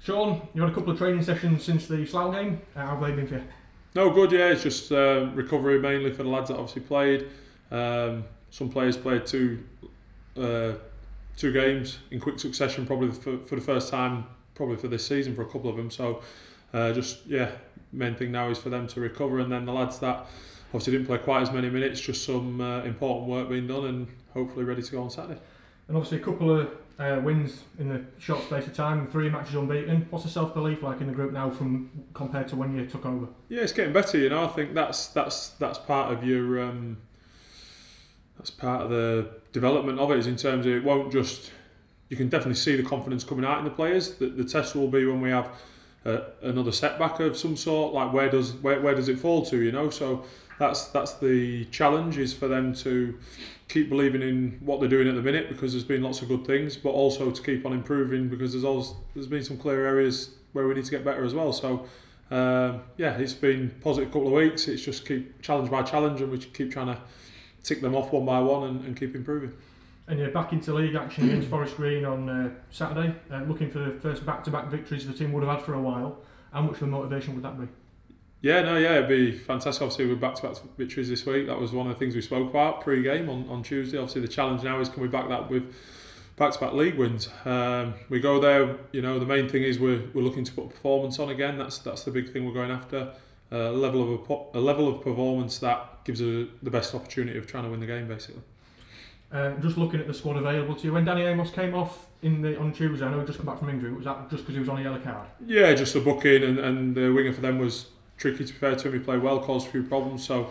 Shaun, you had a couple of training sessions since the Slough game. How have they been for you? No, good, yeah. It's just recovery mainly for the lads that obviously played. Some players played two games in quick succession, probably for the first time, probably for this season for a couple of them. So main thing now is for them to recover, and then the lads that obviously didn't play quite as many minutes, just some important work being done, and hopefully ready to go on Saturday. And obviously a couple of wins in the short space of time, 3 matches unbeaten. What's the self-belief like in the group now compared to when you took over? Yeah, it's getting better. You know, I think that's part of your that's part of the development of it. Is in terms of it won't just, you can definitely see the confidence coming out in the players. The test will be when we have another setback of some sort. Like where does it fall to? You know, so that's the challenge, is for them to keep believing in what they're doing at the minute, because there's been lots of good things, but also to keep on improving, because there's been some clear areas where we need to get better as well. So it's been a positive couple of weeks. It's just keep challenge by challenge, and we keep trying to tick them off one by one and keep improving. And you're back into league action against Forest Green on Saturday, looking for the first back-to-back victories the team would have had for a while. How much of a motivation would that be? It'd be fantastic. Obviously, with back-to-back victories this week, that was one of the things we spoke about pre-game on Tuesday. Obviously, the challenge now is, can we back that with back-to-back league wins? We go there. You know, the main thing is we're looking to put a performance on again. That's the big thing we're going after. A level of performance that gives us the best opportunity of trying to win the game, basically. Just looking at the squad available to you, when Danny Amos came off on Tuesday, I know he'd just come back from injury. Was that just because he was on a yellow card? Yeah, just a booking, and the winger for them was tricky, to be fair to him. He played well, caused a few problems, so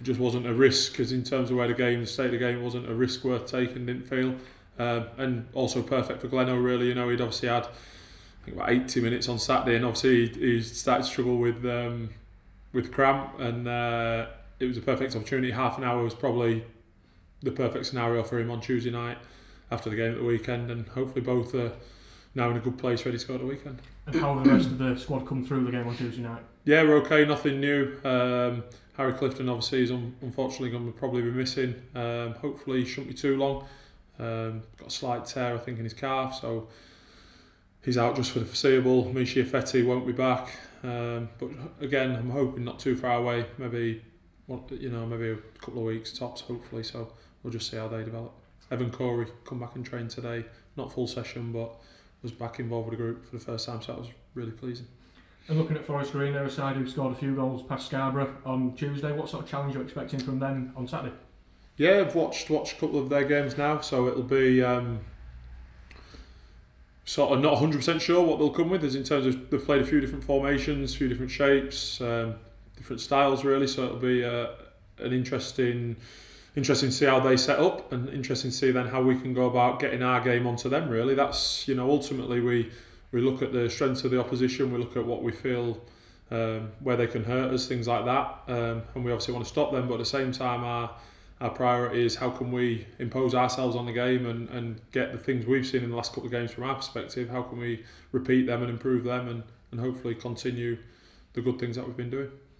it just wasn't a risk, because in terms of the state of the game, it wasn't a risk worth taking, didn't feel. And also perfect for Gleno, really. You know, he'd obviously had, I think, about 80 minutes on Saturday, and obviously he started to struggle with cramp, and it was a perfect opportunity. Half an hour was probably the perfect scenario for him on Tuesday night after the game at the weekend, and hopefully both are now in a good place, ready to go at the weekend. And how have the rest of the squad come through the game on Tuesday night? Yeah, we're okay, nothing new. Harry Clifton obviously is unfortunately going to probably be missing. Hopefully he shouldn't be too long. Got a slight tear, I think, in his calf, so he's out just for the foreseeable. Mishi Affetti won't be back, but again, I'm hoping not too far away. Maybe a couple of weeks tops, hopefully. So we'll just see how they develop. Evan Corey come back and train today, not full session, but was back involved with the group for the first time, so that was really pleasing. And looking at Forest Green, they're a side who scored a few goals past Scarborough on Tuesday. What sort of challenge are you expecting from them on Saturday? Yeah, I've watched a couple of their games now, so it'll be sort of not 100% sure what they'll come with, as in terms of they've played a few different formations, a few different shapes, different styles really, so it'll be an interesting to see how they set up, and interesting to see then how we can go about getting our game onto them, really. That's, ultimately we look at the strengths of the opposition, we look at what we feel where they can hurt us, things like that, and we obviously want to stop them, but at the same time our priority is how can we impose ourselves on the game and get the things we've seen in the last couple of games from our perspective, how can we repeat them and improve them, and hopefully continue the good things that we've been doing.